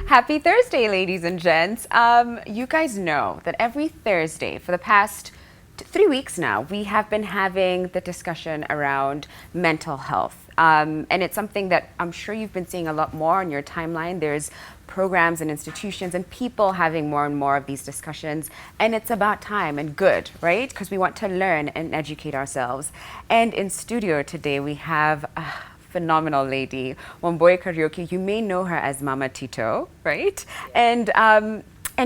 Happy Thursday, ladies and gents. You guys know that every Thursday for the past 3 weeks now, we have been having the discussion around mental health. And it's something that I'm sure you've been seeing a lot more on your timeline. There's programs and institutions and people having more and more of these discussions. And it's about time and good, right? Because we want to learn and educate ourselves. And in studio today, we have a phenomenal lady, Wambui Kariuki. You may know her as Mama Tito, right? And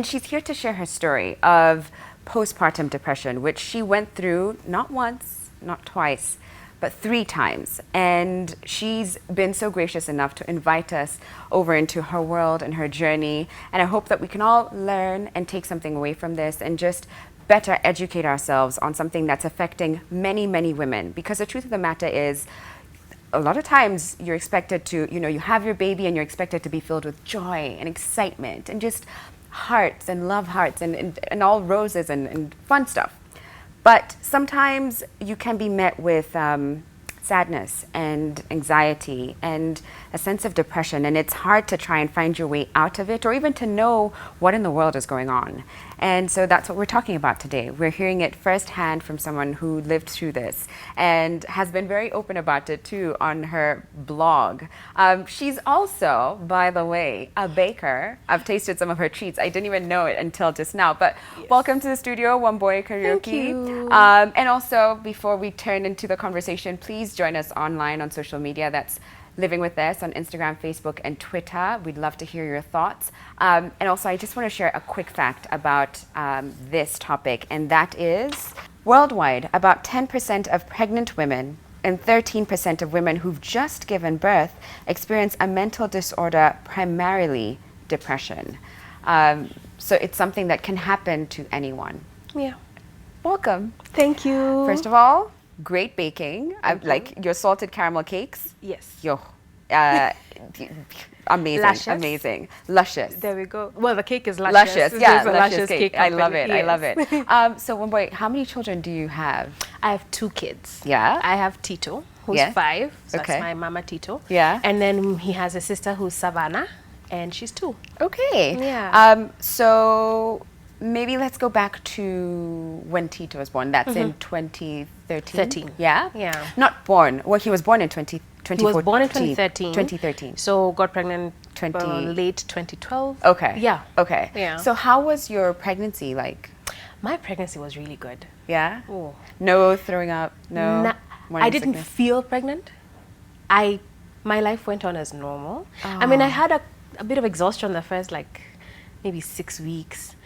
she's here to share her story of postpartum depression, which she went through not once, not twice, but 3 times. And she's been so gracious enough to invite us over into her world and her journey. And I hope that we can all learn and take something away from this and just better educate ourselves on something that's affecting many, many women. Because the truth of the matter is, a lot of times you're expected to, you have your baby and you're expected to be filled with joy and excitement and just hearts and love hearts and all roses and fun stuff. But sometimes you can be met with sadness and anxiety and a sense of depression, and it's hard to try and find your way out of it or even to know what in the world is going on. And so that's what we're talking about today. We're hearing it firsthand from someone who lived through this and has been very open about it too on her blog. She's also, by the way, a baker. I've tasted some of her treats. I didn't even know it until just now. But yes. Welcome to the studio, Wambui Kariuki. Thank you. And also, before we turn into the conversation, please join us online on social media. That's Living With Us on Instagram, Facebook, and Twitter. We'd love to hear your thoughts. And also, I just want to share a quick fact about this topic, and that is, worldwide, about 10% of pregnant women and 13% of women who've just given birth experience a mental disorder, primarily depression. So it's something that can happen to anyone. Yeah. Welcome. Thank you. First of all, great baking. I like your salted caramel cakes. Yes. Yo, amazing, Luscious. amazing, luscious. There we go. Well, the cake is luscious. Luscious, yeah, It's a luscious cake. I company. love it. Yes. I love it. So, Wambui, how many children do you have? I have 2 kids. Yeah. I have Tito, who's Yeah. 5. So Okay. that's my Mama Tito. Yeah. And then he has a sister who's Savannah, and she's 2. Okay. Yeah. So maybe let's go back to when Tito was born. That's in 2013. 13. Yeah. Yeah. Not born. Well, he was born in 2014. He was born in 2013. 2013. So got pregnant 20 late 2012. Okay. Yeah. Okay. Yeah. So how was your pregnancy like? My pregnancy was really good. Yeah. Oh. No throwing up. No. morning I didn't sickness? feel pregnant. My life went on as normal. I mean, I had a bit of exhaustion the first maybe 6 weeks.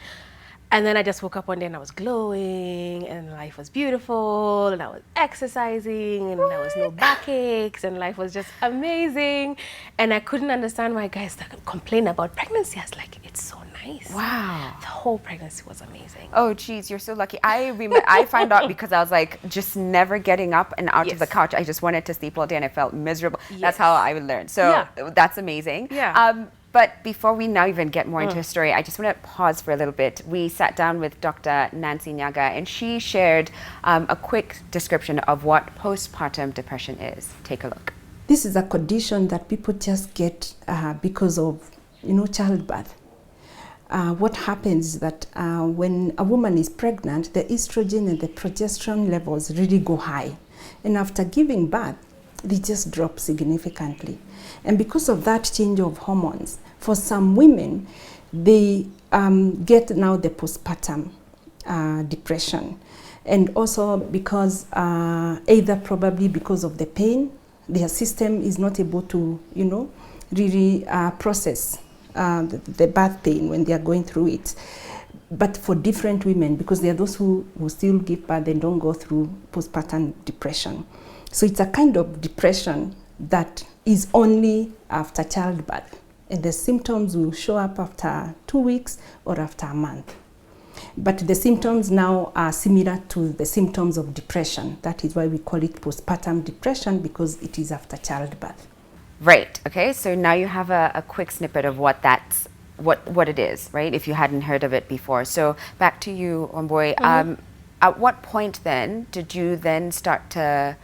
And then I just woke up one day and I was glowing and life was beautiful and I was exercising and there was no backaches and life was just amazing. And I couldn't understand why guys complain about pregnancy. I was like, it's so nice. Wow. The whole pregnancy was amazing. Oh, geez, you're so lucky. I found out because I was like just never getting up and out of the Yes. couch. I just wanted to sleep all day and I felt miserable. Yes. That's how I learned. So Yeah. that's amazing. Yeah. But before we now even get more into her story, I just want to pause for a little bit. We sat down with Dr. Nancy Nyaga and she shared a quick description of what postpartum depression is. Take a look. This is a condition that people just get because of, childbirth. What happens is that when a woman is pregnant, the estrogen and the progesterone levels really go high. And after giving birth, they just drop significantly. And because of that change of hormones, for some women, they get now the postpartum depression. And also because either probably because of the pain, their system is not able to, really process the birth pain when they are going through it. But for different women, because there are those who still give birth and don't go through postpartum depression. So it's a kind of depression that is only after childbirth. And the symptoms will show up after 2 weeks or after a month. But the symptoms now are similar to the symptoms of depression. That is why we call it postpartum depression, because it is after childbirth. Right. Okay. So now you have a quick snippet of what it is, right? If you hadn't heard of it before. So back to you, Wambui. At what point then did you then start to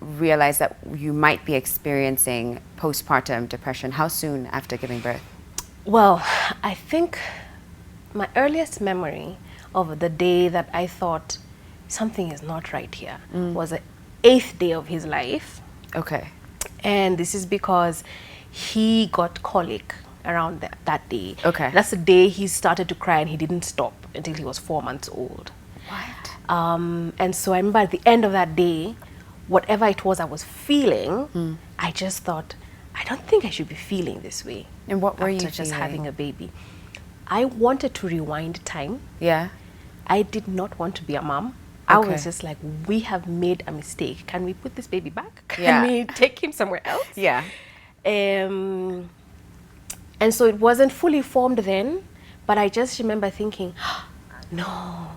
realize that you might be experiencing postpartum depression? How soon after giving birth? Well, I think my earliest memory of the day that I thought something is not right here was the 8th day of his life. Okay. And this is because he got colic around that day. Okay. That's the day he started to cry, and he didn't stop until he was 4 months old. What? And so I remember at the end of that day, whatever it was I was feeling, I just thought, I don't think I should be feeling this way. And what were you after just feeling? having a baby? I wanted to rewind time. Yeah. I did not want to be a mom. I Okay. was just like, we have made a mistake. Can we put this baby back? Can Yeah. we take him somewhere else? Yeah. And so it wasn't fully formed then, but I just remember thinking, no,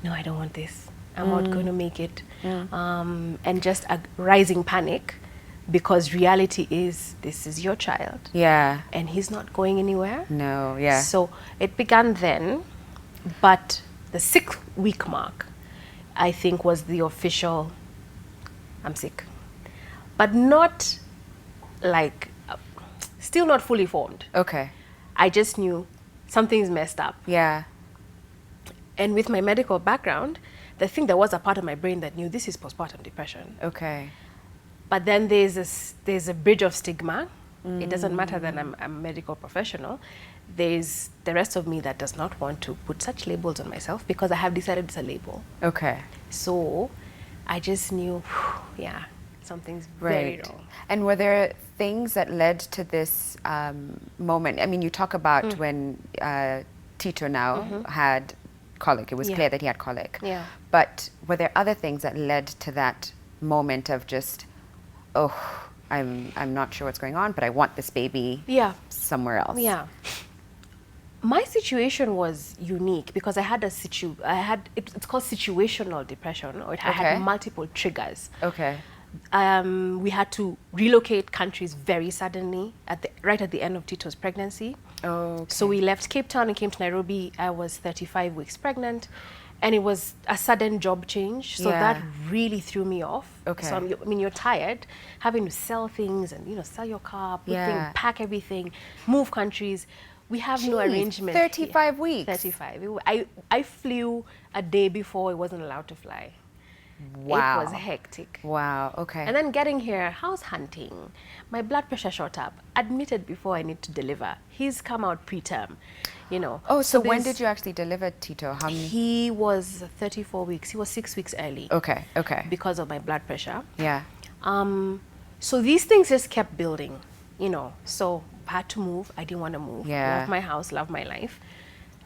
I don't want this. I'm not going to make it. And just a rising panic, because reality is, this is your child. Yeah. And he's not going anywhere. No, yeah. So it began then, but the 6th week mark, I think, was the official, I'm sick. But not like, still not fully formed. Okay. I just knew something's messed up. Yeah. And with my medical background, I think there was a part of my brain that knew this is postpartum depression. Okay. But then there's a bridge of stigma. It doesn't matter that I'm a medical professional. There's the rest of me that does not want to put such labels on myself, because I have decided it's a label. Okay. So I just knew, yeah, something's very wrong. And were there things that led to this moment? I mean, you talk about when Tito now had colic. It was clear that he had colic. Yeah. But were there other things that led to that moment of just, oh, I'm not sure what's going on, but I want this baby somewhere else? Yeah. My situation was unique because I had it's called situational depression, or I had multiple triggers. Okay. We had to relocate countries very suddenly right at the end of Tito's pregnancy. Oh. So we left Cape Town and came to Nairobi. I was 35 weeks pregnant, and it was a sudden job change. So that really threw me off. Okay. So I mean, you're tired, having to sell things and sell your car, put things, pack everything, move countries. We have no arrangement. 35 weeks. 35. I flew a day before it wasn't allowed to fly. Wow. It was hectic. Wow. Okay. And then getting here, house hunting. My blood pressure shot up. Admitted before I need to deliver. He's come out preterm, Oh, so when did you actually deliver Tito? How many? He was 34 weeks. He was 6 weeks early. Okay. Okay. Because of my blood pressure. Yeah. So these things just kept building, So I had to move. I didn't want to move. Yeah. Love my house, love my life.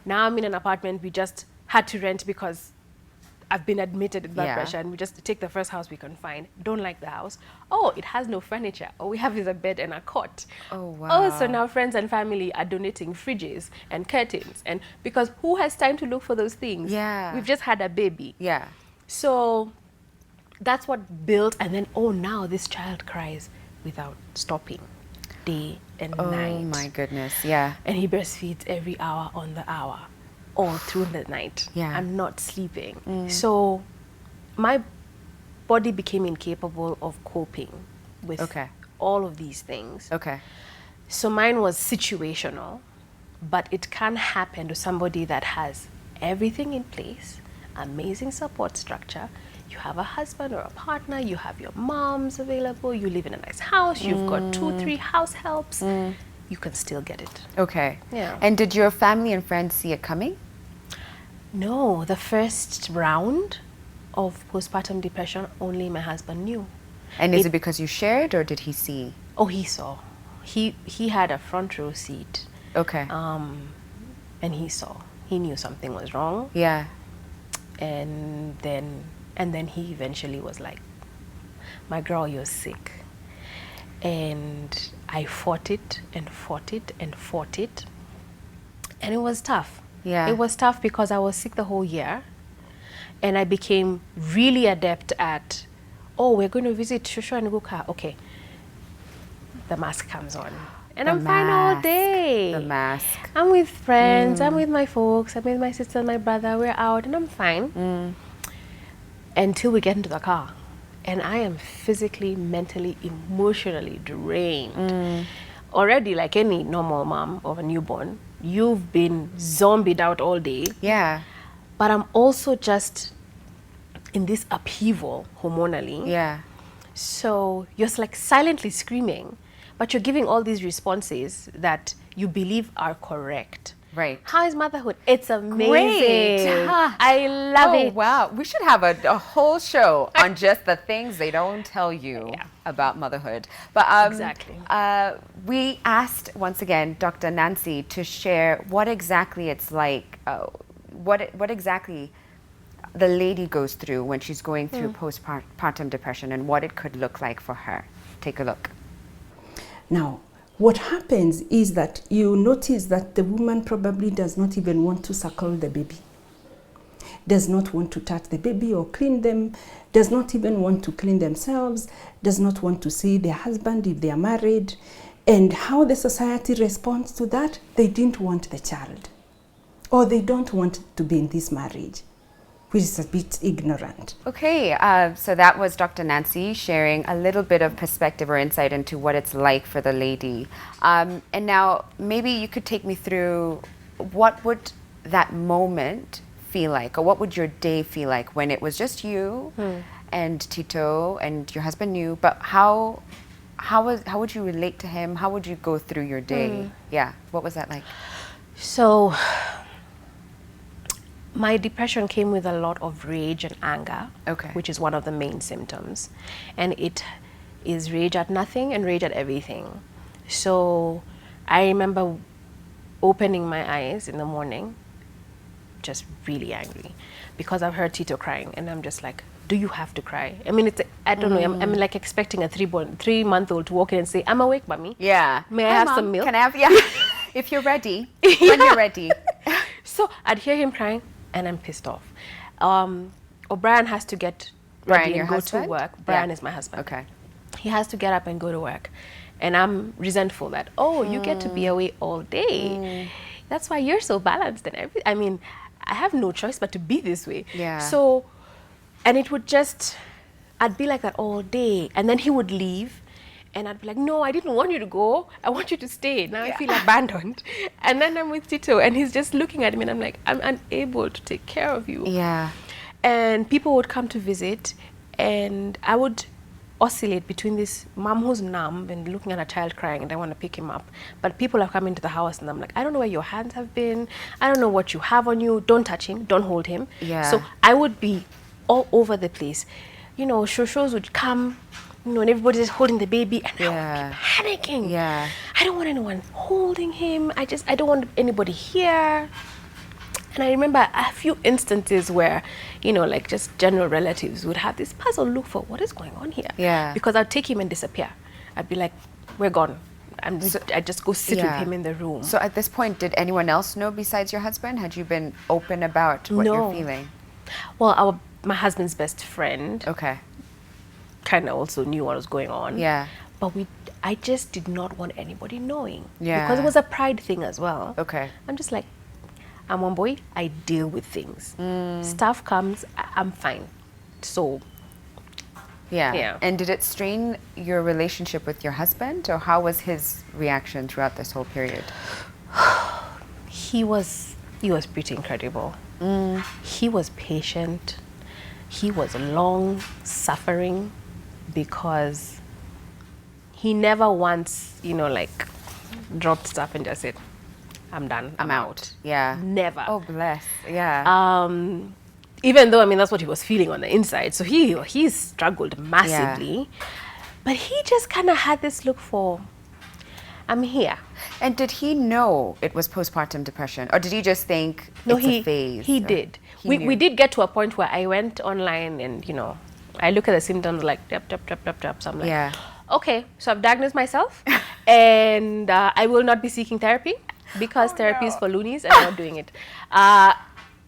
Now I'm in an apartment we just had to rent because I've been admitted with blood pressure, and we just take the first house we can find. Don't like the house. Oh, it has no furniture. All we have is a bed and a cot. Oh, wow. Oh, so now friends and family are donating fridges and curtains. And because who has time to look for those things? Yeah. We've just had a baby. Yeah. So that's what built. And then, now this child cries without stopping, day and night. Oh, my goodness. Yeah. And he breastfeeds every hour on the hour, all through the night. Yeah. I'm not sleeping. So my body became incapable of coping with all of these things. Okay. So mine was situational, but it can happen to somebody that has everything in place, amazing support structure. You have a husband or a partner, you have your moms available, you live in a nice house, you've got 2-3 house helps. You can still get it. Okay. Yeah. And did your family and friends see it coming? No, the first round of postpartum depression, only my husband knew. And is it because you shared, or did he see? Oh, he saw. He had a front row seat. Okay. And he saw. He knew something was wrong. Yeah. And then he eventually was like, my girl, you're sick. And I fought it and fought it and fought it. And it was tough. Yeah. It was tough because I was sick the whole year. And I became really adept at, we're going to visit Shushu and Guka. Okay. The mask comes on. And I'm fine all day. The mask. I'm with friends. I'm with my folks. I'm with my sister and my brother. We're out and I'm fine. Until we get into the car. And I am physically, mentally, emotionally drained. already, like any normal mom of a newborn, you've been zombied out all day. Yeah. But I'm also just in this upheaval hormonally. Yeah. So you're like silently screaming, but you're giving all these responses that you believe are correct. Right. How is motherhood? It's amazing. Great. I love it. Wow. We should have a whole show on just the things they don't tell you Yeah. about motherhood. But Exactly. We asked, once again, Dr. Nancy to share what exactly it's like, what exactly the lady goes through when she's going through postpartum depression and what it could look like for her. Take a look. Now, what happens is that you notice that the woman probably does not even want to suckle the baby, does not want to touch the baby or clean them, does not even want to clean themselves, does not want to see their husband if they are married. And how the society responds to that, they didn't want the child, or they don't want to be in this marriage, which is a bit ignorant. Okay, so that was Dr. Nancy sharing a little bit of perspective or insight into what it's like for the lady. And now maybe you could take me through what would that moment feel like, or what would your day feel like when it was just you and Tito and your husband knew, but how would you relate to him? How would you go through your day? Yeah, what was that like? So my depression came with a lot of rage and anger, Okay. which is one of the main symptoms. And it is rage at nothing and rage at everything. So I remember opening my eyes in the morning, just really angry, because I've heard Tito crying, and I'm just like, do you have to cry? I mean, I don't know, I'm like expecting a 3-month-old to walk in and say, I'm awake, mommy. Yeah. May I Hi, have Mom. some milk? Can I have, yeah. If you're ready, when you're ready. So I'd hear him crying, and I'm pissed off. O'Brien has to get Brian, ready your and go husband? to work. Brian Yeah. is my husband. Okay. He has to get up and go to work. And I'm resentful that, oh, you get to be away all day. That's why you're so balanced and everything. I mean, I have no choice but to be this way. Yeah. So, and it would just, I'd be like that all day. And then he would leave. And I'd be like, no, I didn't want you to go. I want you to stay. Now I feel abandoned. And then I'm with Tito, and he's just looking at me, and I'm like, I'm unable to take care of you. Yeah. And people would come to visit, and I would oscillate between this mom who's numb and looking at a child crying, and I want to pick him up. But people have come into the house, and I'm like, I don't know where your hands have been. I don't know what you have on you. Don't touch him. Don't hold him. Yeah. So I would be all over the place. You know, shows would come, you know, and everybody's just holding the baby, and I would be panicking. Yeah. I don't want anyone holding him. I don't want anybody here. And I remember a few instances where, you know, like just general relatives would have this puzzle look for what is going on here. Yeah. Because I'd take him and disappear. I'd be like, we're gone. I'd just go sit with Yeah. him in the room. So at this point, did anyone else know besides your husband? Had you been open about what No. you're feeling? Well, my husband's best friend Okay. kind of also knew what was going on. Yeah. But I just did not want anybody knowing. Yeah. Because it was a pride thing as well. Okay. I'm just like, I'm Wambui, I deal with things. Stuff comes, I'm fine. So, Yeah. Yeah. And did it strain your relationship with your husband, or how was his reaction throughout this whole period? he was pretty incredible. He was patient. He was long suffering, because he never once, you know, like dropped stuff and just said, I'm done. I'm out. Yeah. Never. Oh, bless. Yeah. Even though, I mean, that's what he was feeling on the inside. So he struggled massively. But he just kind of had this look for, I'm here. And did he know it was postpartum depression, or did he just think it's a phase? He or- did. He We knew. did get to a point where I went online and, you know, I look at the symptoms like, yep. So I'm like, Yeah. okay, so I've diagnosed myself and I will not be seeking therapy because therapy is for loonies and I'm not doing it.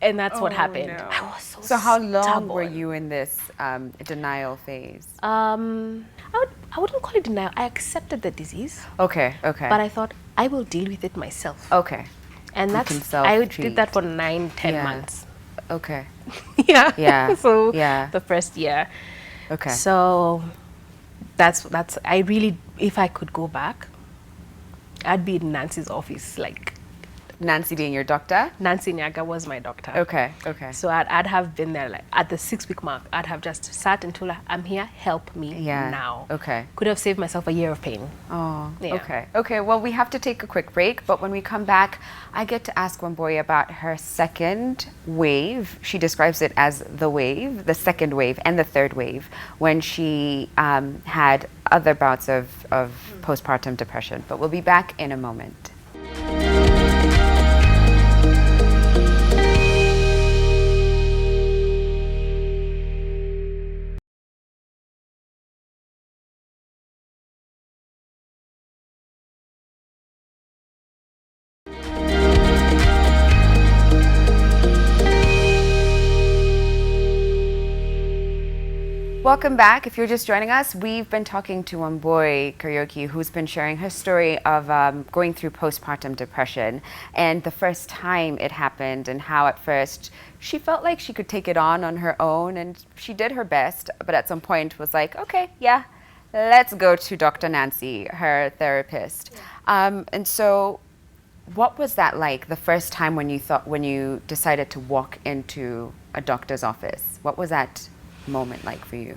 And that's what happened. no. I was so So how long were stubborn. you in this denial phase? I wouldn't call it denial. I accepted the disease, Okay. Okay. but I thought I will deal with it myself. okay. And You that's, can I self-treat. did that for 9-10 Yeah. months. Okay. Yeah. Yeah. So Yeah. the first year. Okay. So that's I really, if I could go back, I'd be in Nancy's office, like Nancy being your doctor? Nancy Nyaga was my doctor. Okay, okay. So I'd have been there, like at the 6-week mark, I'd have just sat and told her, I'm here, help me now. Okay. Could have saved myself a year of pain. Oh, Yeah. okay. Okay, well, we have to take a quick break, but when we come back, I get to ask Wambui about her second wave. She describes it as the wave, the second wave, and the third wave, when she had other bouts of postpartum depression. But we'll be back in a moment. Welcome back. If you're just joining us, we've been talking to Wambui Kariuki, who's been sharing her story of going through postpartum depression and the first time it happened, and how at first she felt like she could take it on her own, and she did her best, but at some point was like, okay, yeah, let's go to Dr. Nancy, her therapist. And so what was that like the first time when you decided to walk into a doctor's office? What was that moment like for you?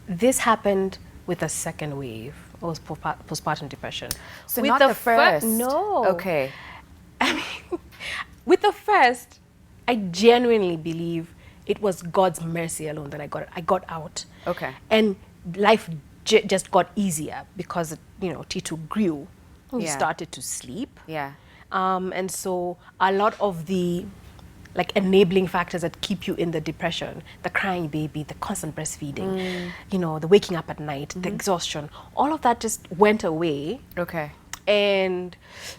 This happened with the second wave. It was postpartum depression. So with not the first? No. Okay. I mean, with the first, I genuinely believe it was God's mercy alone that I got out. Okay. And life just got easier because, Tito grew. He started to sleep. Yeah. And so a lot of the enabling factors that keep you in the depression, the crying baby, the constant breastfeeding, the waking up at night, the exhaustion, all of that just went away. Okay. And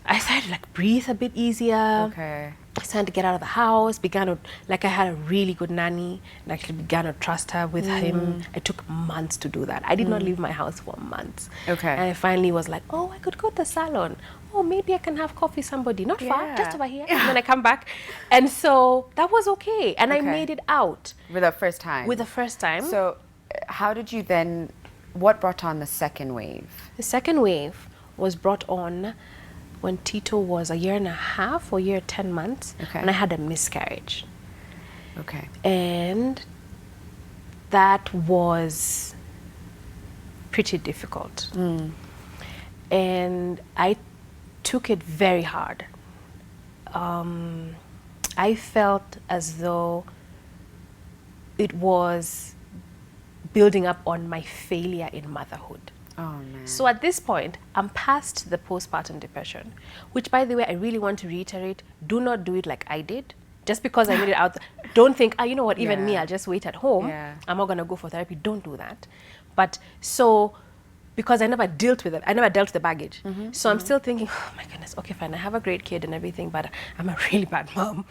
I started to breathe a bit easier. Okay. I started to get out of the house, I had a really good nanny, and actually began to trust her with him. It took months to do that. I did not leave my house for months. Okay. And I finally was like, oh, I could go to the salon. Oh, maybe I can have coffee with somebody. Not far, just over here. And then I come back. And so that was okay. And I made it out. With the first time? With the first time. So how did you then, what brought on the second wave? The second wave was brought on when Tito was a year and a half or year 10 months. Okay. And I had a miscarriage. Okay. And that was pretty difficult. And I took it very hard. I felt as though it was building up on my failure in motherhood. Oh, man. So at this point, I'm past the postpartum depression, which, by the way, I really want to reiterate, do not do it like I did. Just because I made it out, don't think, you know what, even me, I'll just wait at home. Yeah. I'm not going to go for therapy. Don't do that. But so, because I never dealt with it, I never dealt with the baggage. So I'm still thinking, oh my goodness, okay, fine, I have a great kid and everything, but I'm a really bad mom.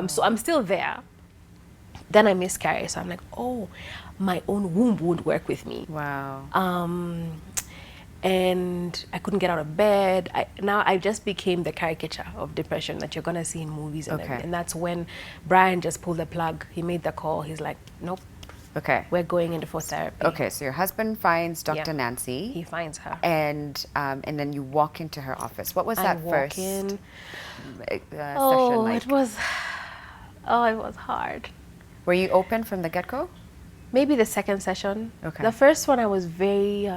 So I'm still there. Then I miscarry, so I'm like, oh, my own womb won't work with me. Wow. And I couldn't get out of bed. Now I just became the caricature of depression that you're gonna see in movies and everything. And that's when Brian just pulled the plug. He made the call. He's like, nope. Okay. We're going into for therapy. Okay, so your husband finds Dr. Nancy. He finds her. And then you walk into her office. What was that first in. session like? It was hard. Were you open from the get-go? Maybe the second session. Okay. The first one I was very,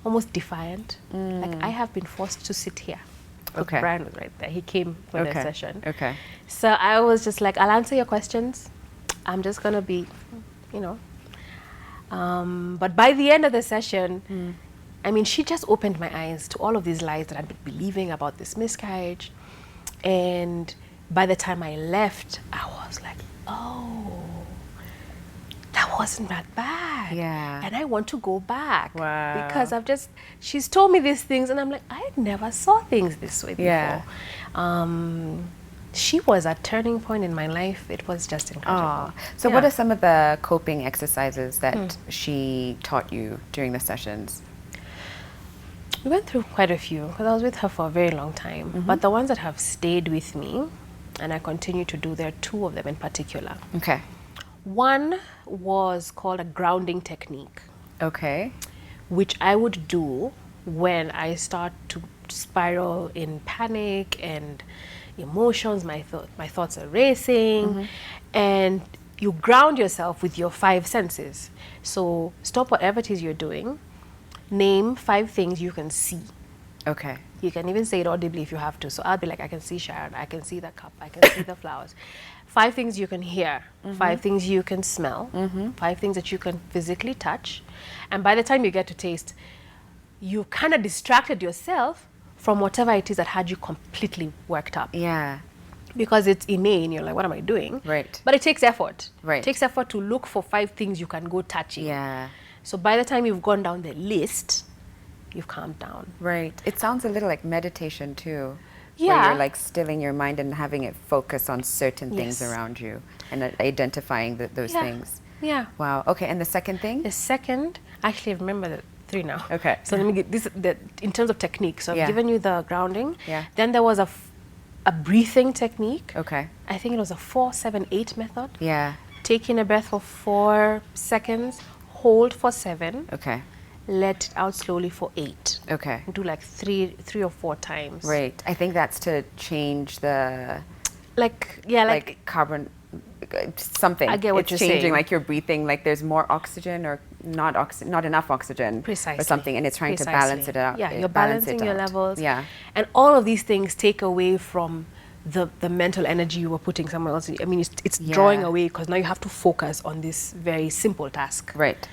almost defiant. Like, I have been forced to sit here. Okay. Brian was right there. He came for the session. Okay. So I was just like, I'll answer your questions. I'm just going to be, but by the end of the session, I mean, she just opened my eyes to all of these lies that I'd been believing about this miscarriage. And by the time I left, I was like, oh, that wasn't that bad. Yeah. And I want to go back. Wow. Because she's told me these things, and I'm like, I never saw things this way before. Yeah. She was a turning point in my life. It was just incredible. So what are some of the coping exercises that she taught you during the sessions? We went through quite a few, because I was with her for a very long time. But the ones that have stayed with me, and I continue to do, there are two of them in particular. Okay. One was called a grounding technique. Okay. Which I would do when I start to spiral in panic and emotions. My thoughts are racing, and you ground yourself with your 5 senses. So stop whatever it is you're doing. Name 5 things you can see. Okay. You can even say it audibly if you have to. So I'll be like, I can see Sharon, I can see the cup, I can see the flowers. 5 things you can hear, 5 things you can smell, 5 things that you can physically touch. And by the time you get to taste, you kind of distracted yourself from whatever it is that had you completely worked up. Yeah. Because it's inane, you're like, what am I doing? Right. But it takes effort. Right. It takes effort to look for 5 things you can go touching. Yeah. So by the time you've gone down the list, you've calmed down. Right. It sounds a little like meditation too. Yeah. Where you're like stilling your mind and having it focus on certain things Yes. around you and identifying those things. Yeah. Wow. Okay. And the second thing? The second, actually I remember the 3 now. Okay. So let me get this, in terms of technique. So I've Yeah. given you the grounding. Yeah. Then there was a breathing technique. Okay. I think it was a 4-7-8 method. Yeah. Taking a breath for 4 seconds, hold for 7, Okay. let it out slowly for 8. Okay. Do like 3 or 4 times. Right. I think that's to change the Like, yeah, like carbon something. I get what it's you're changing, saying. like you're breathing, like there's more oxygen or not enough oxygen. Precisely. Or something, and it's trying to balance it out. Yeah, you're balance it balancing your out. levels. Yeah. And all of these things take away from the mental energy you were putting somewhere else. I mean, it's drawing Yeah. away because now you have to focus on this very simple task. Right.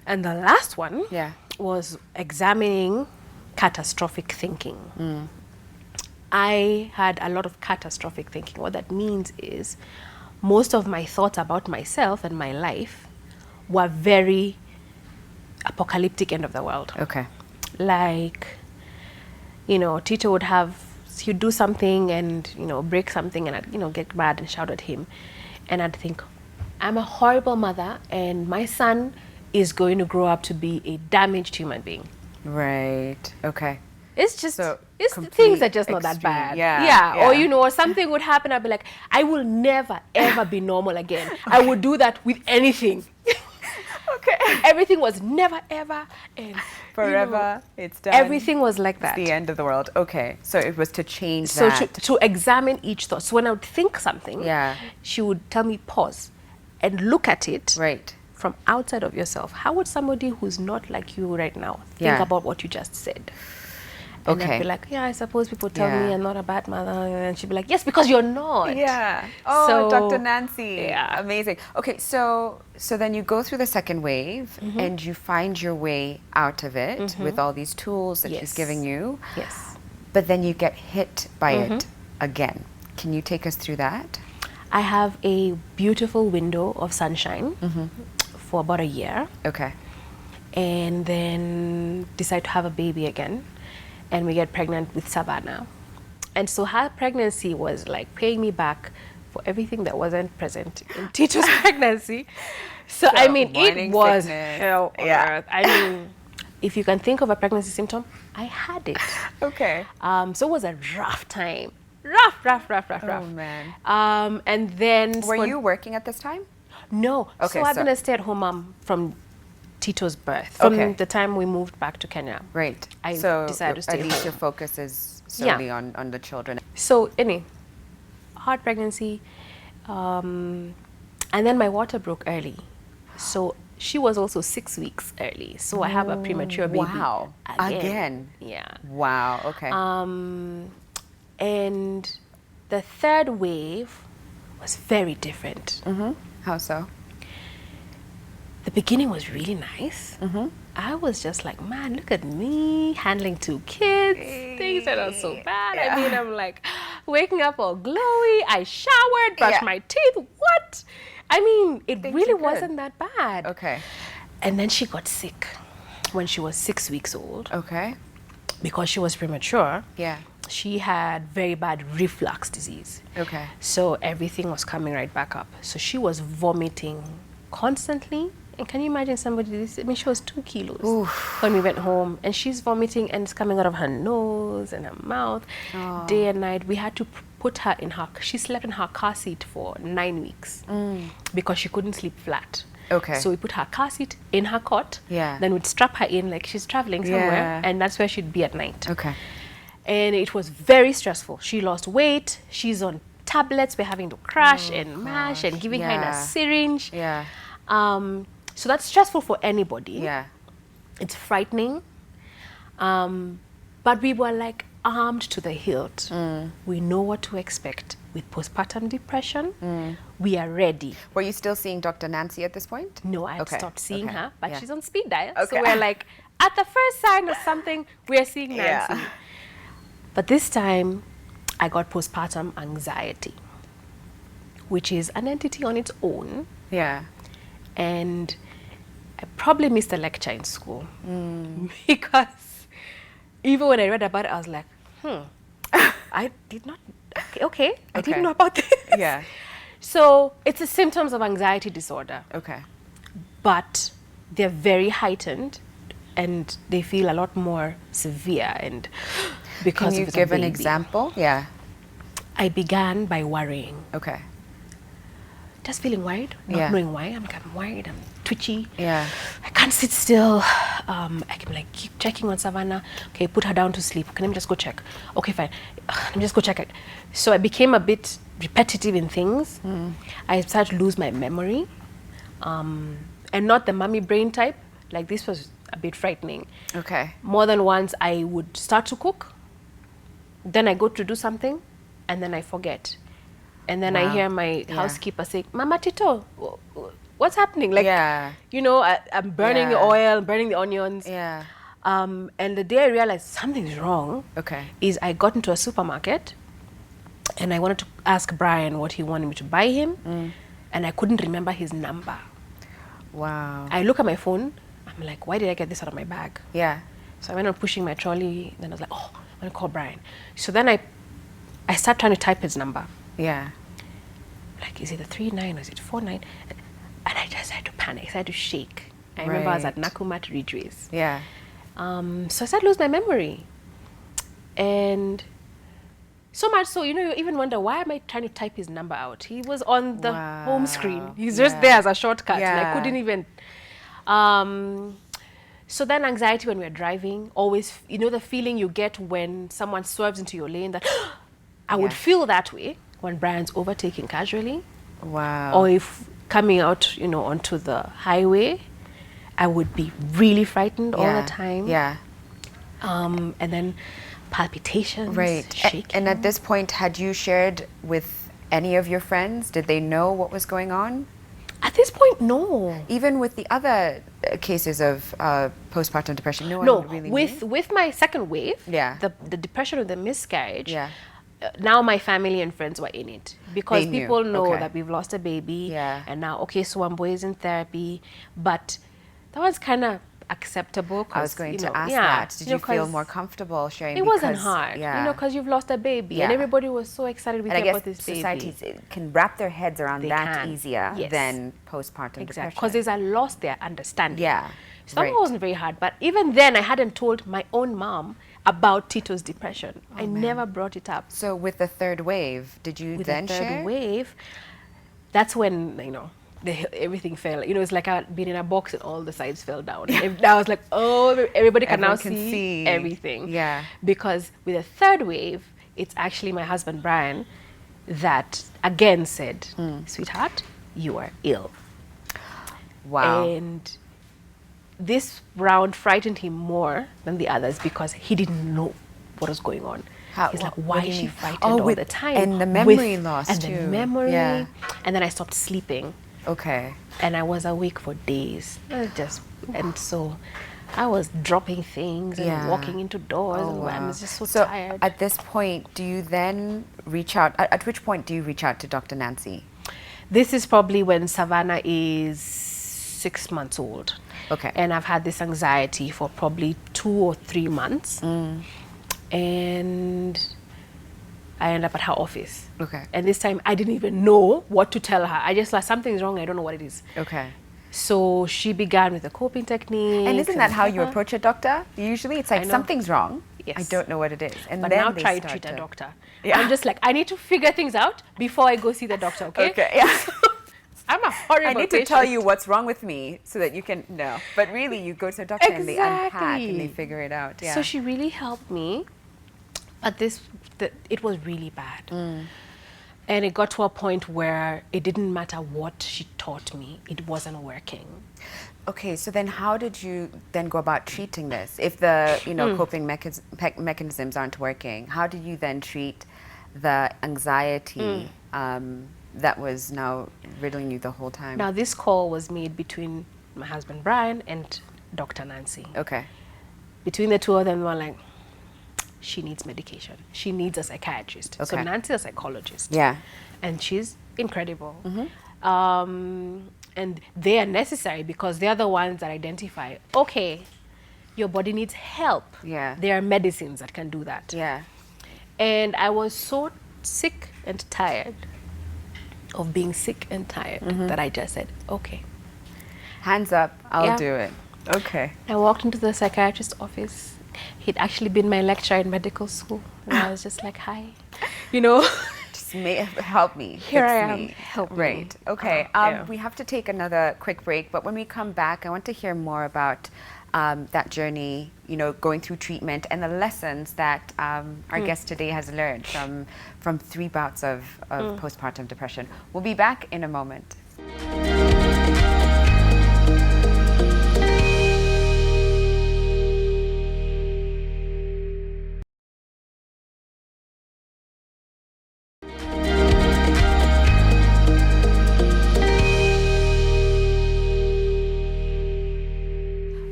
And the last one Yeah. was examining catastrophic thinking. I had a lot of catastrophic thinking. What that means is most of my thoughts about myself and my life were very apocalyptic, end of the world. Okay. Like, Tito he'd do something and, break something, and I'd, get mad and shout at him. And I'd think, I'm a horrible mother and my son is going to grow up to be a damaged human being. Right. Okay. It's just, So, it's complete things are just not that extreme. bad. Yeah, Or, yeah. or something would happen. I'd be like, I will never, ever be normal again. I would do that with anything. Okay. Everything was never, ever, and Forever. It's done. everything was like that. It's the end of the world. Okay. So it was to change So that. to examine each thought. So when I would think something, Yeah. she would tell me pause and look at it Right. from outside of yourself. How would somebody who's not like you right now think Yeah. about what you just said? And Okay. I'd be like, yeah, I suppose people tell me Yeah. I'm not a bad mother. And she'd be like, yes, because you're not. Yeah. Oh, So- Dr. Nancy. Yeah. Amazing. Okay, so then you go through the second wave and you find your way out of it with all these tools that she's Yes. giving you. Yes. But then you get hit by it again. Can you take us through that? I have a beautiful window of sunshine for about a year, Okay. and then decide to have a baby again, and we get pregnant with Savannah. And so her pregnancy was like paying me back for everything that wasn't present in Tito's pregnancy. So I mean, it morning was sickness. hell on Yeah. earth. I mean, if you can think of a pregnancy symptom, I had it. Okay. So it was a rough time. Rough. Oh, man. And then Were you working at this time? No. Okay, so I've so- been a stay-at-home mom from Tito's birth, from Okay. the time we moved back to Kenya. Right. I so decided to stay at least home. your focus is solely on the children. So anyway, hard pregnancy, and then my water broke early. So she was also 6 weeks early. So I have a premature baby. Wow. Again. Yeah. Wow. Okay. And the third wave was very different. How so? The beginning was really nice. I was just like, man, look at me handling 2 kids. Things are not so bad. I mean, I'm like waking up all glowy. I showered, brushed Yeah. my teeth. What? I mean, it Things really are good. wasn't that bad. Okay. And then she got sick when she was 6 weeks old Okay. because she was premature. Yeah. She had very bad reflux disease. Okay. So everything was coming right back up. So she was vomiting constantly. And can you imagine somebody this? I mean, she was 2 kilos when we went home, and she's vomiting and it's coming out of her nose and her mouth day and night. We had to put her in she slept in her car seat for 9 weeks because she couldn't sleep flat. Okay. So we put her car seat in her cot. Yeah. Then we'd strap her in like she's traveling somewhere, Yeah. and that's where she'd be at night. Okay. And it was very stressful. She lost weight. She's on tablets. We're having to crash and mash and giving her in a Yeah. syringe. Yeah. So that's stressful for anybody. Yeah. It's frightening. But we were like armed to the hilt. We know what to expect with postpartum depression. We are ready. Were you still seeing Dr. Nancy at this point? No, I had Okay. stopped seeing Okay. her, but Yeah. she's on speed dial. Okay. So we're like, at the first sign of something, we're seeing Nancy. Yeah. But this time, I got postpartum anxiety, which is an entity on its own. Yeah. And I probably missed a lecture in school because even when I read about it, I was like, I did not, okay, I Okay. didn't know about this. Yeah. So it's the symptoms of anxiety disorder, Okay. but they're very heightened and they feel a lot more severe. And because Can you of the give an baby. example? Yeah. I began by worrying, Okay. just feeling worried, not Yeah. knowing why. I'm worried, I'm twitchy. Yeah. I can't sit still. I can like keep checking on Savannah. Okay, put her down to sleep. Okay, let me just go check. Okay, fine. Let me just go check it. So I became a bit repetitive in things. I started to lose my memory, and not the mummy brain type. Like this was a bit frightening. Okay. More than once, I would start to cook, then I go to do something, and then I forget. And then I Wow. hear my Yeah. housekeeper say, Mama Tito, what's happening? Like, Yeah. you know, I'm burning the Yeah. oil, burning the onions. Yeah. And the day I realized something's wrong Okay. is I got into a supermarket and I wanted to ask Brian what he wanted me to buy him. And I couldn't remember his number. Wow. I look at my phone. I'm like, why did I get this out of my bag? Yeah. So I went on pushing my trolley. Then I was like, oh, I'm going to call Brian. So then I start trying to type his number. Yeah. Like, is it a 39 or is it 49? And I just had to panic. I had to shake. I remember I was at Right. Nakumat Ridgeways. Yeah. So I started to lose my memory. And so much so, you know, you even wonder, why am I trying to type his number out? He was on the home screen. Wow. He's just Yeah. there as a shortcut. And Yeah. I couldn't even... so then anxiety when we're driving, always, you know, the feeling you get when someone swerves into your lane, that I would Yeah. feel that way when Brian's overtaking casually. Wow. Or if coming out, you know, onto the highway, I would be really frightened all Yeah. the time. Yeah. And then palpitations, Right. shaking. And at this point, had you shared with any of your friends? Did they know what was going on? At this point, no. Even with the other cases of postpartum depression, no one No, really knew? with my second wave, Yeah. the depression of the miscarriage, Yeah. Now my family and friends were in it because They knew, people know okay. that we've lost a baby. Yeah. And now, okay, so Wambui is in therapy. But that was kind of acceptable. I was going you to know, ask yeah, that. Did you feel 'cause more comfortable sharing? It wasn't because- hard, Yeah. you know, because you've lost a baby. Yeah. And everybody was so excited with And I you guess about this baby. societies can wrap their heads around They that can. easier Yes. than postpartum Exactly, depression. because there's a loss there, understanding. Yeah, So that right. wasn't very hard. But even then, I hadn't told my own mom about Tito's depression. I never brought it up. So with the third wave, did you With then the third share? wave, that's when, you know, everything fell. You know, it's like I'd been in a box and all the sides fell down. I was like, oh, everybody can Everyone now can see. everything. Yeah. Because with the third wave, it's actually my husband, Brian, that again said, sweetheart, you are ill. Wow. And this round frightened him more than the others because he didn't know what was going on. He's like, what why do you is she mean? frightened Oh, all with- the time? and the memory loss and too. the memory. Yeah. And then I stopped sleeping. Okay. And I was awake for days. And so I was dropping things and Yeah. walking into doors. Oh, And I wow. was just so tired. At this point, do you then reach out? At which point do you reach out to Dr. Nancy? This is probably when Savannah is 6 months old. Okay. And I've had this anxiety for probably 2 or 3 months. And I end up at her office. Okay. And this time I didn't even know what to tell her. I just like, something's wrong, I don't know what it is. Okay. So she began with the coping technique. And isn't that how you approach a doctor? Usually it's like I know. something's wrong. Yes. I don't know what it is. And But then now they try to start treat a doctor. Yeah. I'm just like, I need to figure things out before I go see the doctor, okay? Okay, yeah. I'm a horrible I need to tell you what's wrong with me so that you can know. But really, you go to the doctor and they unpack and they figure it out. Yeah. So she really helped me. But it was really bad. And it got to a point where it didn't matter what she taught me, it wasn't working. Okay, so then how did you then go about treating this? If the coping mechanisms aren't working, how did you then treat the anxiety that was now riddling you the whole time? Now this call was made between my husband Brian and Dr. Nancy. Okay. Between the two of them, we were like, she needs medication. She needs a psychiatrist. Okay. So Nancy's a psychologist. Yeah. And she's incredible. And they are necessary because they are the ones that identify, okay, your body needs help. Yeah. There are medicines that can do that. Yeah. And I was so sick and tired of being sick and tired that I just said, okay. Hands up, I'll do it. Okay. I walked into the psychiatrist's office. He'd actually been my lecturer in medical school. And I was just like, hi, Just help me. Here fix I am. me. Help me. Right. Okay. Yeah. We have to take another quick break, but when we come back, I want to hear more about that journey, going through treatment and the lessons that our guest today has learned from 3 bouts of postpartum depression. We'll be back in a moment.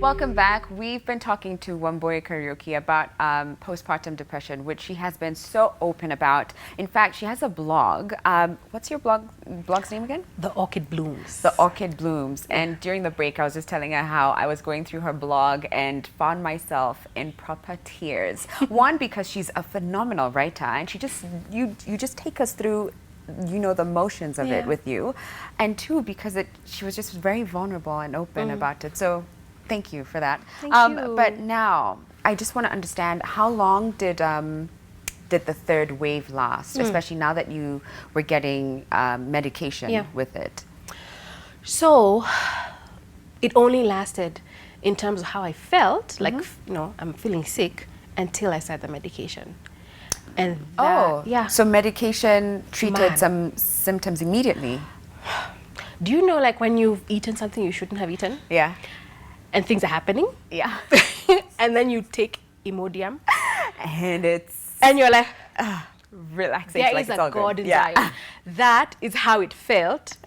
Welcome back. We've been talking to Wambui Kariuki about postpartum depression, which she has been so open about. In fact, she has a blog. What's your blog's name again? The Orchid Blooms. The Orchid Blooms. And during the break, I was just telling her how I was going through her blog and found myself in proper tears. One, because she's a phenomenal writer, and you just take us through the motions of it with you. And two, because she was just very vulnerable and open about it. So thank you for that. Thank you. But now, I just want to understand, how long did the third wave last, especially now that you were getting medication with it? So it only lasted in terms of how I felt, like, I'm feeling sick, until I started the medication. And so medication treated some symptoms immediately? Do you know, like, when you've eaten something you shouldn't have eaten? Yeah. And things are happening? Yeah. And then you take Imodium. And you're like, relaxing. There is a God inside. That is how it felt.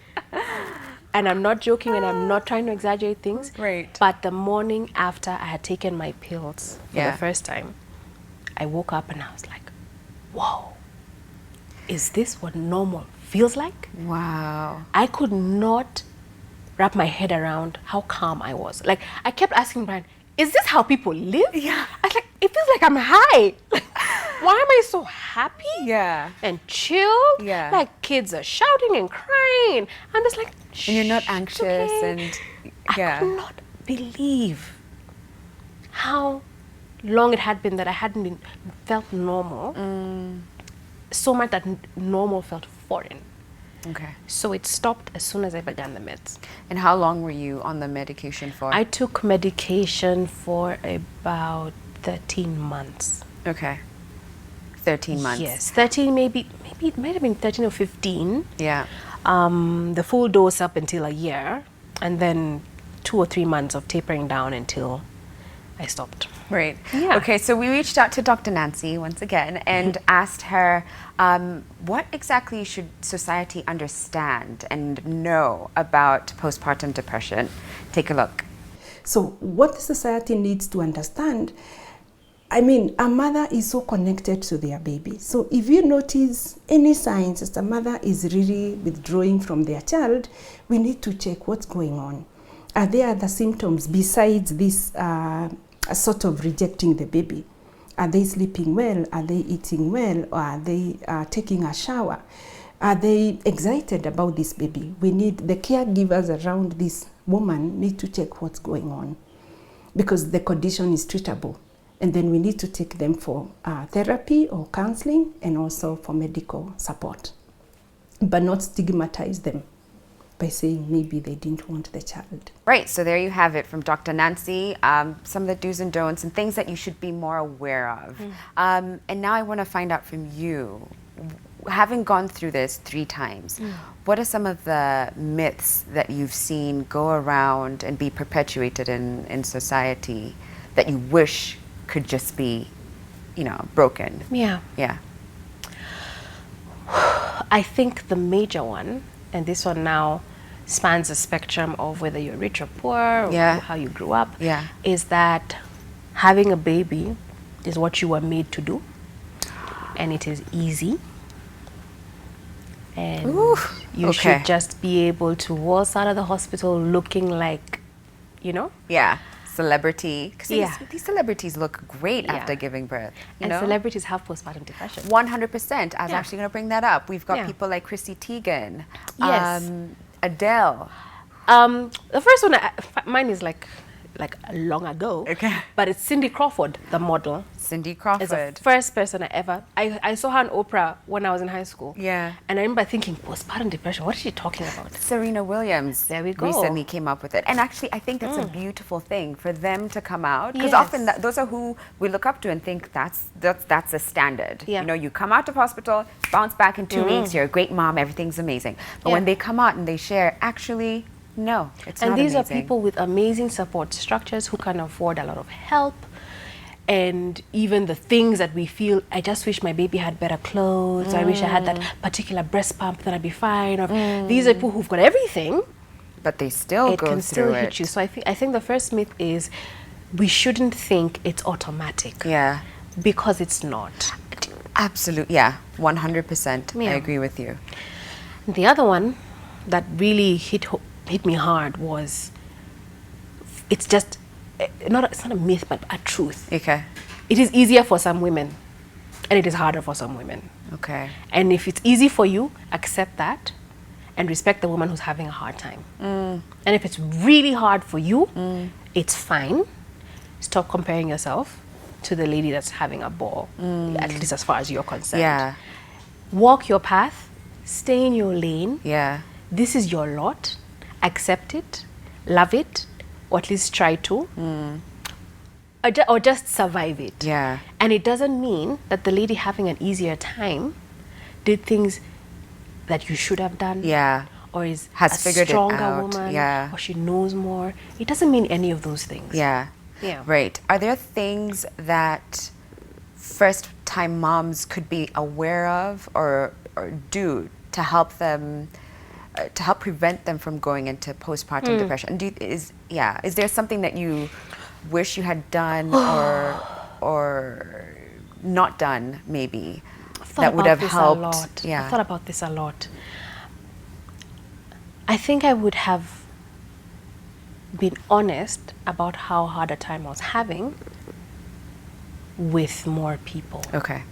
And I'm not joking and I'm not trying to exaggerate things. Right. But the morning after I had taken my pills for the first time, I woke up and I was like, whoa, is this what normal feels like? Wow. I could not wrap my head around how calm I was. Like, I kept asking Brian, is this how people live? Yeah. I was like, it feels like I'm high. Like, why am I so happy? Yeah. And chilled? Yeah. Like, kids are shouting and crying. I'm just like, shh, and you're not anxious okay. and I could not believe how long it had been that I hadn't felt normal. So much that normal felt foreign. Okay. So it stopped as soon as I began the meds. And how long were you on the medication for? I took medication for about 13 months. Okay. 13 months. Yes, 13, maybe it might have been 13 or 15. Yeah. The full dose up until a year, and then 2 or 3 months of tapering down until I stopped. Right. Yeah. Okay, so we reached out to Dr. Nancy once again and asked her, what exactly should society understand and know about postpartum depression? Take a look. So what the society needs to understand, I mean, a mother is so connected to their baby. So if you notice any signs that the mother is really withdrawing from their child, we need to check what's going on. Are there other symptoms besides this sort of rejecting the baby? Are they sleeping well? Are they eating well? Or are they taking a shower? Are they excited about this baby? We need the caregivers around this woman need to check what's going on, because the condition is treatable. And then we need to take them for therapy or counseling, and also for medical support, but not stigmatize them, by saying maybe they didn't want the child. Right, so there you have it from Dr. Nancy, some of the do's and don'ts and things that you should be more aware of. And now I want to find out from you, having gone through this 3 times, what are some of the myths that you've seen go around and be perpetuated in society that you wish could just be, you know, broken? Yeah. Yeah. I think the major one, and this one now spans the spectrum of whether you're rich or poor, or how you grew up, is that having a baby is what you were made to do, and it is easy. And you should just be able to waltz out of the hospital looking like, you know? Yeah. Celebrity. Because these celebrities look great after giving birth. You know? Celebrities have postpartum depression. 100%. I was actually going to bring that up. We've got people like Chrissy Teigen. Yes. Adele. The first one, mine is like long ago. Okay. But it's Cindy Crawford, the model. Cindy Crawford. Is the first person I saw her on Oprah when I was in high school. Yeah. And I remember thinking, postpartum depression, what is she talking about? Serena Williams. There we go. Recently came up with it. And actually, I think that's a beautiful thing for them to come out. Because often those are who we look up to and think that's a standard. Yeah. You know, you come out of hospital, bounce back in 2 weeks, you're a great mom, everything's amazing. But when they come out and they share, actually, no, it's not amazing. And these are amazing. people with amazing support structures who can afford a lot of help. And even the things that we feel, I just wish my baby had better clothes, I wish I had that particular breast pump, then I'd be fine. Or these are people who've got everything. But they still go through it. It can still hit you. So I think the first myth is we shouldn't think it's automatic. Yeah. Because it's not. Absolutely, 100%. I agree with you. The other one that really hit me hard was, it's not a myth, but a truth. Okay. It is easier for some women, and it is harder for some women. Okay. And if it's easy for you, accept that, and respect the woman who's having a hard time. And if it's really hard for you, it's fine. Stop comparing yourself to the lady that's having a ball, at least as far as you're concerned. Yeah. Walk your path, stay in your lane. Yeah. This is your lot. Accept it, love it, or at least try to. Or just survive it. Yeah. And it doesn't mean that the lady having an easier time did things that you should have done. Yeah. Or is has a figured stronger it out. woman. Yeah. Or she knows more. It doesn't mean any of those things. Yeah. Yeah. Right. Are there things that first-time moms could be aware of or do to help them, to help prevent them from going into postpartum depression? And is there something that you wish you had done or not done maybe that would have helped? I thought about this a lot. I think I would have been honest about how hard a time I was having with more people. Okay.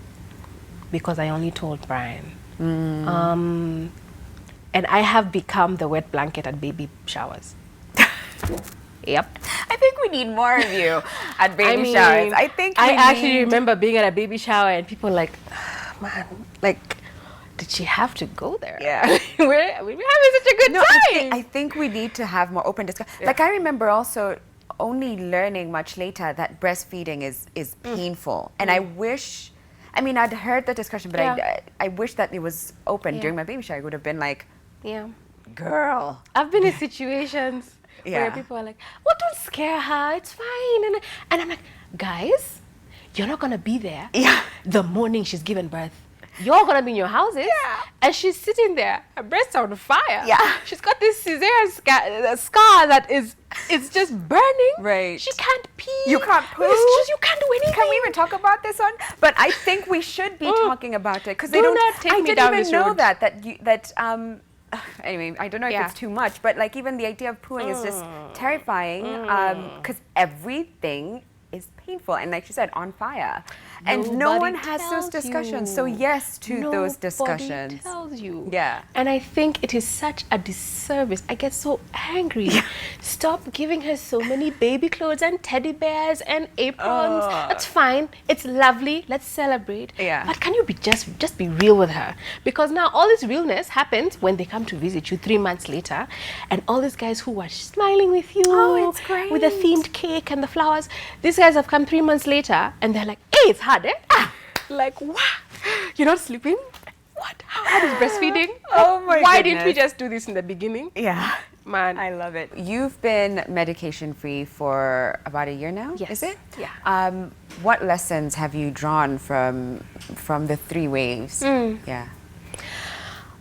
Because I only told Brian. And I have become the wet blanket at baby showers. Yep. I think we need more of you at baby showers. I actually remember being at a baby shower and people like, man, like, did she have to go there? Yeah. we were having such a good time. I think we need to have more open discussion. Yeah. Like I remember also only learning much later that breastfeeding is painful. And I wish, I mean, I'd heard the discussion, but I wish that it was open during my baby shower. I would have been like, girl. I've been in situations where people are like, well, don't scare her, it's fine. And I'm like, guys, you're not going to be there the morning she's given birth. You're going to be in your houses. Yeah. And she's sitting there, her breasts are on fire. Yeah. She's got this cesarean scar that it's just burning. Right. She can't pee. You can't poo. You can't do anything. Can we even talk about this one? But I think we should be talking about it because they Do don't. not take me down this road. I didn't even know that anyway, I don't know if it's too much, but like even the idea of pooing is just terrifying because everything is painful and, like she said, on fire. And no one has those discussions. So yes to those discussions. Nobody tells you. Yeah. And I think it is such a disservice. I get so angry. Stop giving her so many baby clothes and teddy bears and aprons. That's fine. It's lovely. Let's celebrate. Yeah. But can you be just be real with her? Because now all this realness happens when they come to visit you 3 months later, and all these guys who are smiling with you, it's great. with the themed cake and the flowers, these guys have come 3 months later and they're like, hey, it's hard, eh? Like, what? You're not sleeping? What? How hard is breastfeeding? Oh my Why goodness. didn't we just do this in the beginning? Yeah. Man. I love it. You've been medication free for about a year now, Yes. is it? Yeah. What lessons have you drawn from the 3 waves? Yeah.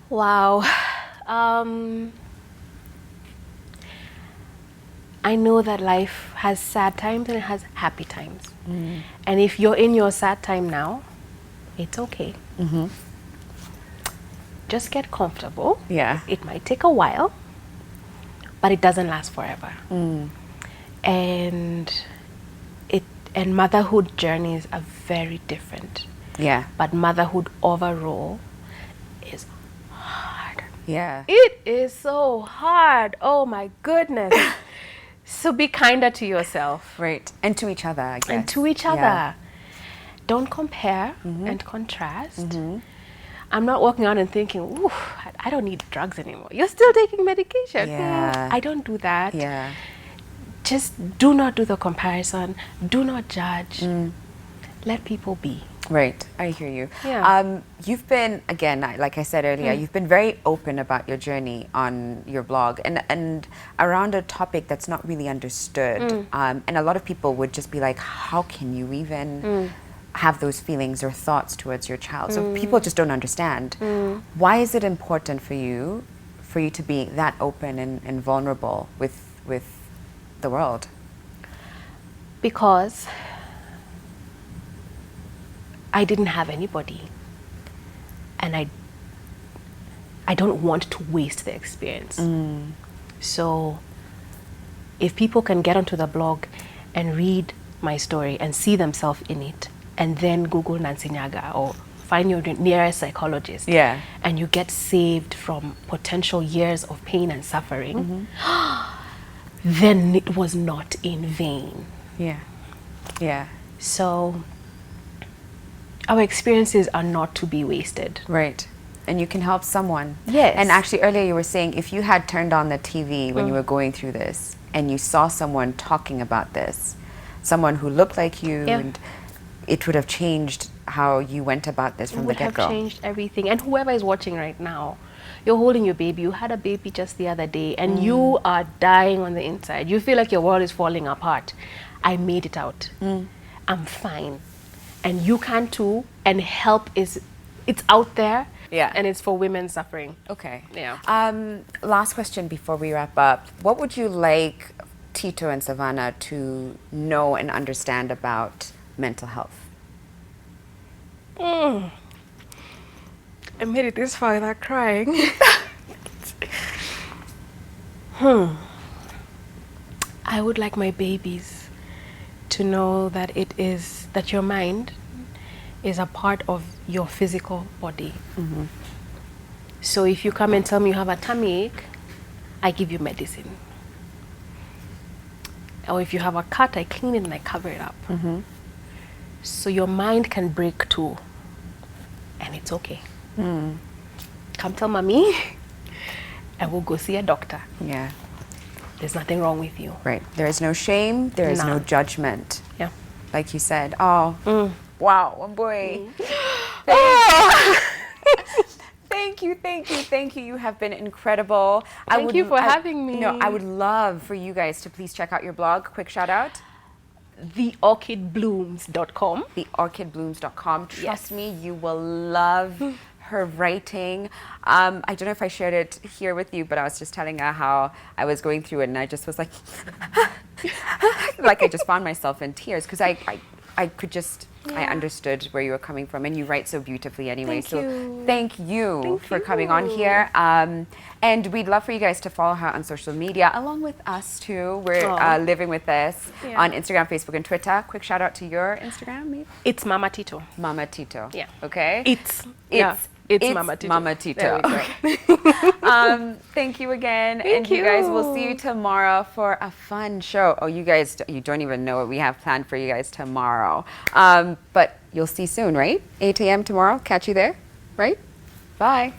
Wow. I know that life has sad times and it has happy times. And if you're in your sad time now, it's okay. Just get comfortable. Yeah. It might take a while, but it doesn't last forever. And motherhood journeys are very different. Yeah. But motherhood overall is hard. Yeah. It is so hard. Oh my goodness. So be kinder to yourself. Right. And to each other, I guess. And to each other. Yeah. Don't compare and contrast. I'm not walking out and thinking, ooh, I don't need drugs anymore. You're still taking medication. Yeah. I don't do that. Yeah. Just do not do the comparison. Do not judge. Let people be. Right, I hear you. Yeah. You've been, again, like I said earlier, you've been very open about your journey on your blog and around a topic that's not really understood. And a lot of people would just be like, how can you even have those feelings or thoughts towards your child? So people just don't understand. Why is it important for you to be that open and vulnerable with the world? Because I didn't have anybody, and I don't want to waste the experience. So if people can get onto the blog and read my story and see themselves in it, and then Google Nancy Nyaga or find your nearest psychologist, and you get saved from potential years of pain and suffering, then it was not in vain. Yeah. Yeah. So our experiences are not to be wasted. Right. And you can help someone. Yes. And actually earlier you were saying if you had turned on the TV when you were going through this and you saw someone talking about this, someone who looked like you, and it would have changed how you went about this from the get-go. It would have changed everything. And whoever is watching right now, you're holding your baby. You had a baby just the other day and you are dying on the inside. You feel like your world is falling apart. I made it out. I'm fine. And you can too. And help it's out there. Yeah. And it's for women suffering. Okay. Yeah. Last question before we wrap up. What would you like Tito and Savannah to know and understand about mental health? I made it this far without crying. I would like my babies to know that that your mind is a part of your physical body. So if you come and tell me you have a tummy ache, I give you medicine. Or if you have a cut, I clean it and I cover it up. So your mind can break too. And it's okay. Come tell mommy, and we'll go see a doctor. Yeah. There's nothing wrong with you. Right. There is no shame. There is no None. judgment. Yeah. Like you said. Oh, wow, Wambui. Thank you. You have been incredible. Thank you for having me. No, I would love for you guys to please check out your blog. Quick shout out. theorchidblooms.com. theorchidblooms.com. Trust me, you will love her writing. I don't know if I shared it here with you, but I was just telling her how I was going through it and I just was like, like I just found myself in tears because I could just, I understood where you were coming from, and you write so beautifully anyway. Thank so you. thank you Thank for you. coming on here. And we'd love for you guys to follow her on social media, along with us too. We're living with this on Instagram, Facebook, and Twitter. Quick shout out to your Instagram, maybe? It's Mama Tito. Mama Tito. Yeah. Okay. It's Mama Tito. Mama Tito. There we go. Okay. Thank you again. Thank you guys, you. we'll see you tomorrow for a fun show. Oh, you guys, you don't even know what we have planned for you guys tomorrow. But you'll see soon, right? 8 a.m. tomorrow. Catch you there, right? Bye.